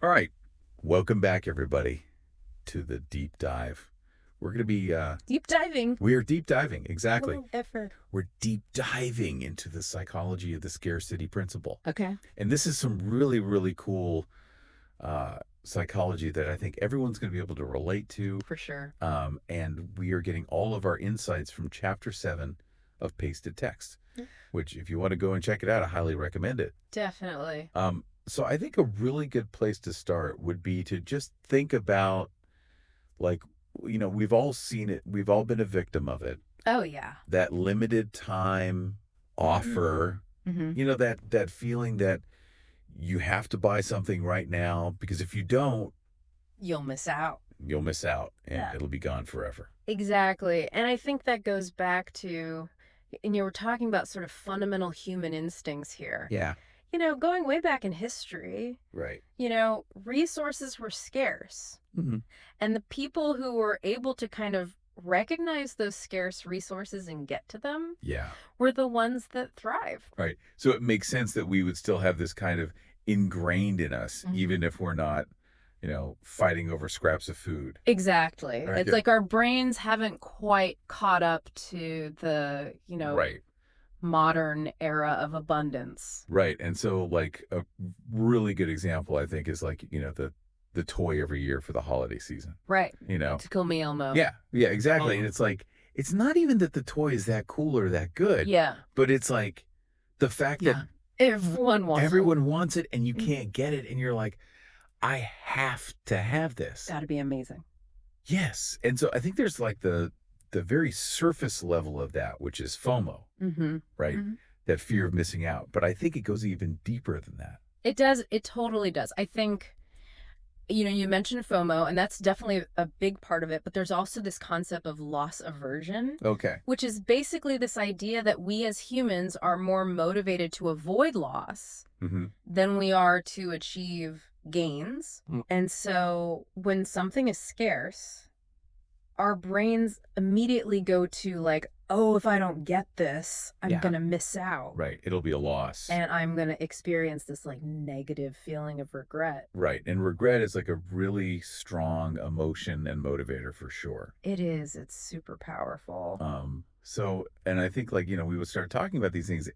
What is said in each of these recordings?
All right. Welcome back, everybody, to the deep dive. We're going to be, Deep diving. we are deep diving. Exactly. Effort. We're deep diving into the psychology of the scarcity principle. Okay. And this is some really, really cool psychology that I think everyone's going to be able to relate to. For sure. And we are getting all of our insights from chapter 7 of Pasted Text, which if you want to go and check it out, I highly recommend it. Definitely. So I think a really good place to start would be to just think about, like, we've all seen it. We've all been a victim of it. Oh, yeah. That limited time offer, Mm-hmm. that feeling that you have to buy something right now because if you don't, You'll miss out. you'll miss out and Yeah. it'll be gone forever. Exactly. And I think that goes back to, and you were talking about sort of fundamental human instincts here. Yeah. Going way back in history, Right. resources were scarce. Mm-hmm. And the people who were able to kind of recognize those scarce resources and get to them Yeah. were the ones that thrive. Right. So it makes sense that we would still have this kind of ingrained in us, even if we're not, fighting over scraps of food. Exactly. Right. It's like our brains haven't quite caught up to the, Right. modern era of abundance. Right. And so like a really good example, I think, is like, the toy every year for the holiday season. Right. You know? Tickle me Elmo. Yeah. Yeah, exactly. And it's like, it's not even that the toy is that cool or that good. Yeah. But it's like the fact that Everyone wants it and you can't get it. And you're like, I have to have this. That'd be amazing. Yes. And so I think there's like the very surface level of that, which is FOMO, right? Mm-hmm. That fear of missing out. But I think it goes even deeper than that. It does. It totally does. I think, you mentioned FOMO, and that's definitely a big part of it. But there's also this concept of loss aversion, Okay. which is basically this idea that we as humans are more motivated to avoid loss than we are to achieve gains. And so when something is scarce, our brains immediately go to like, oh, if I don't get this, I'm going to miss out. Right. It'll be a loss. And I'm going to experience this like negative feeling of regret. Right. And regret is like a really strong emotion and motivator for sure. It is. It's super powerful. And I think like, we would start talking about these things.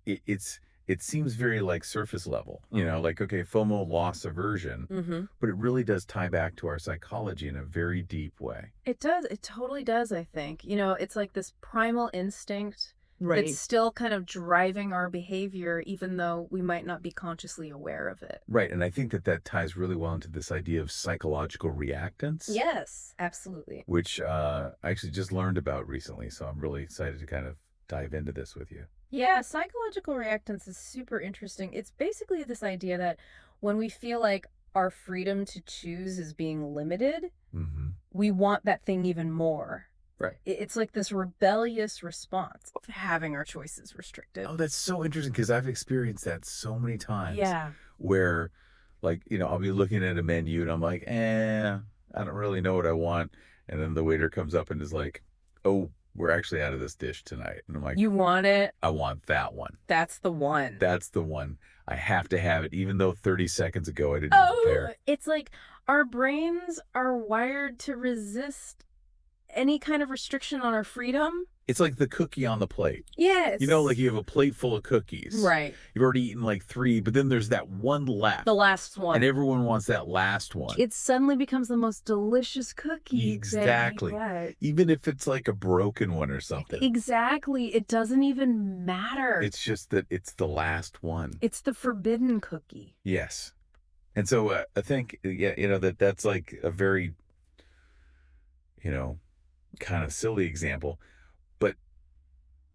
It seems very like surface level, like, okay, FOMO, loss aversion, but it really does tie back to our psychology in a very deep way. It does. It totally does, I think. It's like this primal instinct Right. that's still kind of driving our behavior, even though we might not be consciously aware of it. Right. And I think that ties really well into this idea of psychological reactance. Yes, absolutely. Which I actually just learned about recently. So I'm really excited to kind of dive into this with you. Yeah, psychological reactance is super interesting. It's basically this idea that when we feel like our freedom to choose is being limited, we want that thing even more. Right. It's like this rebellious response to having our choices restricted. Oh, that's so interesting because I've experienced that so many times. Yeah. Where, like, I'll be looking at a menu and I'm like, I don't really know what I want. And then the waiter comes up and is like, oh, we're actually out of this dish tonight. And I'm like, you want it? I want that one. That's the one. That's the one. I have to have it, even though 30 seconds ago I didn't prepare. It's like our brains are wired to resist any kind of restriction on our freedom. It's like the cookie on the plate. Yes. Like you have a plate full of cookies. Right. You've already eaten like 3, but then there's that one left. The last one. And everyone wants that last one. It suddenly becomes the most delicious cookie. Exactly. Even if it's like a broken one or something. Exactly. It doesn't even matter. It's just that it's the last one. It's the forbidden cookie. Yes. And so I think, that's like a very, kind of silly example. But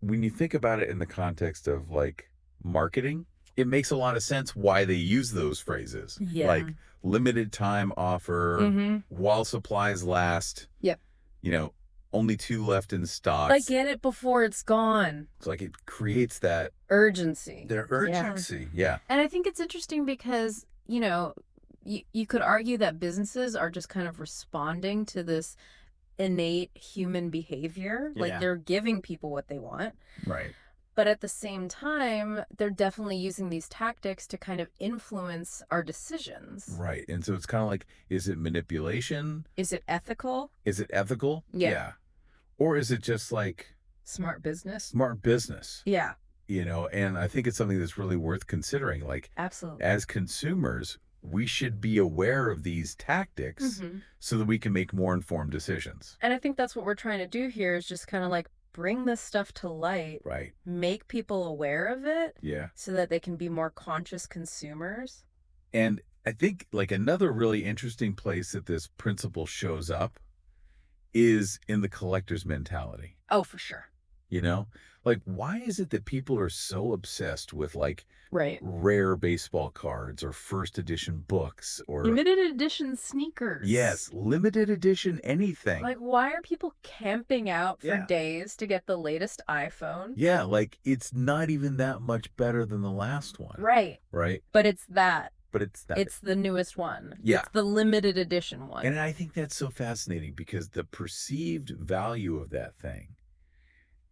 when you think about it in the context of like marketing, it makes a lot of sense why they use those phrases. Yeah. Like limited time offer, while supplies last. Yep. Only 2 left in stock. Like get it before it's gone. It's like it creates that urgency. Their urgency. Yeah. And I think it's interesting because, you could argue that businesses are just kind of responding to this innate human behavior. Like they're giving people what they want. Right. But at the same time, they're definitely using these tactics to kind of influence our decisions. Right. And so it's kind of like, is it manipulation? Is it ethical? Is it ethical? Yeah. Yeah. Or is it just like Smart business? smart business? Yeah, And I think it's something that's really worth considering. Like, absolutely. as consumers, we should be aware of these tactics so that we can make more informed decisions. And I think that's what we're trying to do here is just kind of like bring this stuff to light, Right. make people aware of it Yeah. so that they can be more conscious consumers. And I think like another really interesting place that this principle shows up is in the collector's mentality. Oh, for sure. You know, like why is it that people are so obsessed with like Right. rare baseball cards or first edition books or Limited edition sneakers. yes, limited edition anything? Like, why are people camping out for Yeah. days to get the latest iPhone? Yeah, like it's not even that much better than the last one. Right. Right. But it's that. But it's that. It's the newest one. Yeah. It's the limited edition one. And I think that's so fascinating because the perceived value of that thing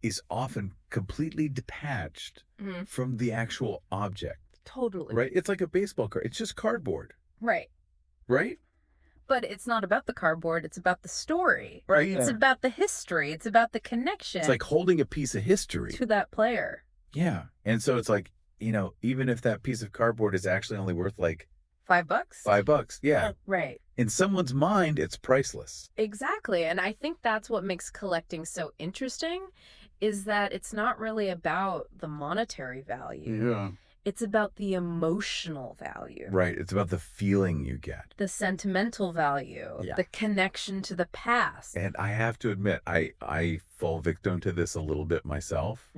is often completely detached from the actual object. Totally. Right? It's like a baseball card. It's just cardboard. Right. Right? But it's not about the cardboard. It's about the story. Right. It's about the history. It's about the connection. It's like holding a piece of history to that player. Yeah. And so it's like, even if that piece of cardboard is actually only worth like $5? $5. Yeah. Right. In someone's mind, it's priceless. Exactly. And I think that's what makes collecting so interesting is that it's not really about the monetary value. Yeah. It's about the emotional value. Right. It's about the feeling you get. The sentimental value. Yeah. The connection to the past. And I have to admit, I fall victim to this a little bit myself.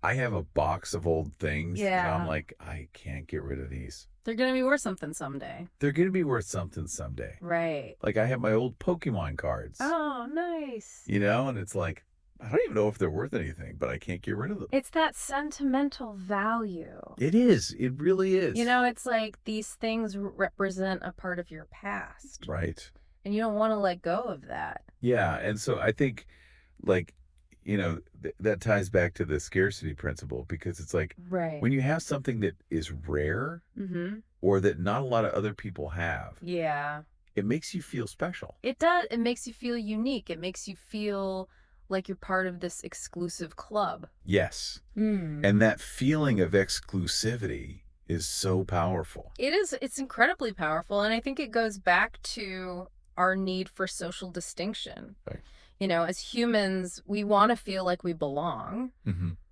I have a box of old things. Yeah. And I'm like, I can't get rid of these. They're going to be worth something someday. They're going to be worth something someday. Right. Like I have my old Pokemon cards. Oh, nice. And it's like, I don't even know if they're worth anything, but I can't get rid of them. It's that sentimental value. It is. It really is. It's like these things represent a part of your past. Right. And you don't want to let go of that. Yeah. And so I think like, that ties back to the scarcity principle because it's like right. when you have something that is rare or that not a lot of other people have. Yeah. It makes you feel special. It does. It makes you feel unique. It makes you feel like you're part of this exclusive club. Yes. And that feeling of exclusivity is so powerful. It is. It's incredibly powerful. And I think it goes back to our need for social distinction. Right. As humans, we want to feel like we belong,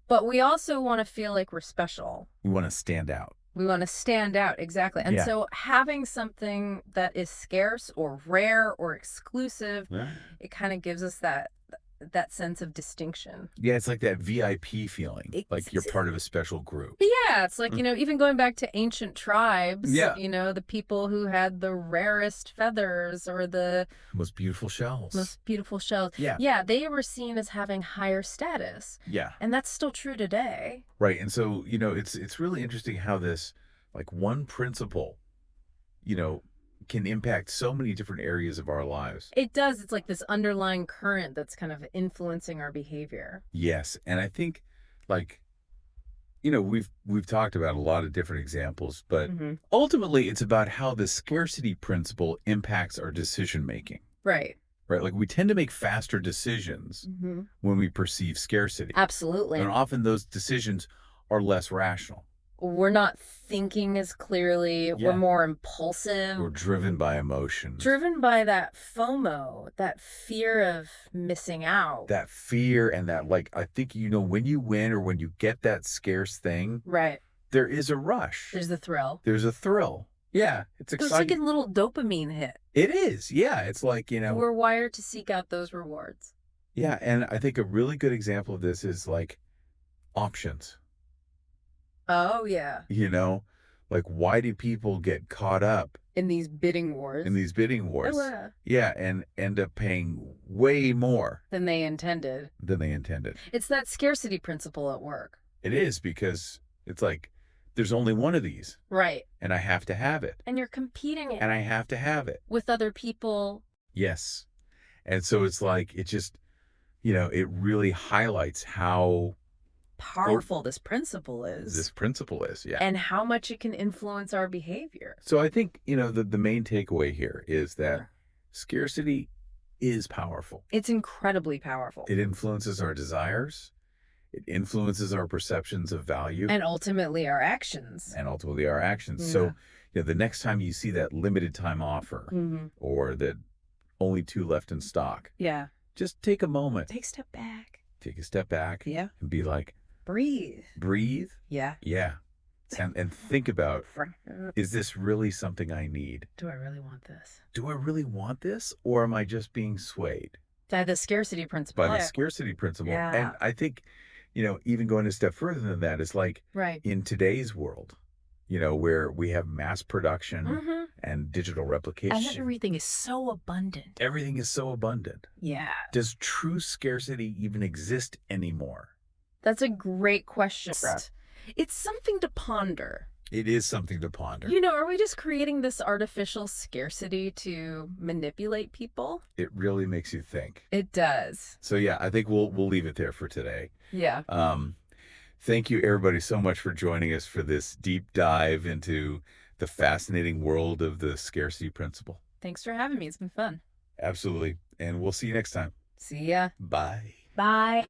but we also want to feel like we're special. We want to stand out. We want to stand out. Exactly. And so having something that is scarce or rare or exclusive, it kind of gives us that sense of distinction. Yeah, it's like that VIP feeling, like you're part of a special group. Yeah, it's like, even going back to ancient tribes, Yeah. The people who had the rarest feathers or the most beautiful shells. Yeah. Yeah, they were seen as having higher status. Yeah. And that's still true today. Right. And so, it's really interesting how this, like one principle, can impact so many different areas of our lives. It does. It's like this underlying current that's kind of influencing our behavior. Yes. And I think like, we've talked about a lot of different examples, but ultimately it's about how the scarcity principle impacts our decision making. Right. Right. Like we tend to make faster decisions when we perceive scarcity. Absolutely. And often those decisions are less rational. We're not thinking as clearly. Yeah. We're more impulsive. We're driven by emotions. Driven by that FOMO, that fear of missing out. That fear and that, like, I think, when you win or when you get that scarce thing, right, there is a rush. There's a thrill. There's a thrill. Yeah, it's exciting. It's like a little dopamine hit. It is. Yeah, it's like, We're wired to seek out those rewards. Yeah, and I think a really good example of this is like options. Oh, yeah. Like why do people get caught up in these bidding wars? Oh, yeah, and end up paying way more than they intended. It's that scarcity principle at work. It is because it's like there's only one of these. Right. And I have to have it. And you're competing it. And I have to have it. With other people. Yes. And so it's like, it just, it really highlights how powerful this principle This is principle is, yeah. and how much it can influence our behavior. So I think, the main takeaway here is that Yeah. scarcity is powerful. It's incredibly powerful. It influences our desires. It influences our perceptions of value And ultimately our actions. and ultimately our actions. Yeah. So, the next time you see that limited time offer or that only 2 left in stock, Yeah. just take a moment, Take a step back. take a step back Yeah. and be like, Breathe. breathe. Yeah. Yeah. And think about, is this really something I need? Do I really want this? Do I really want this? Or am I just being swayed By the scarcity principle. by the scarcity principle? Yeah. And I think, even going a step further than that is like in today's world, where we have mass production and digital replication. And everything is so abundant. Everything is so abundant. Yeah. Does true scarcity even exist anymore? That's a great question. It's something to ponder. It is something to ponder. Are we just creating this artificial scarcity to manipulate people? It really makes you think. It does. So yeah, I think we'll leave it there for today. Yeah. Thank you everybody so much for joining us for this deep dive into the fascinating world of the scarcity principle. Thanks for having me. It's been fun. Absolutely. And we'll see you next time. See ya. Bye. Bye.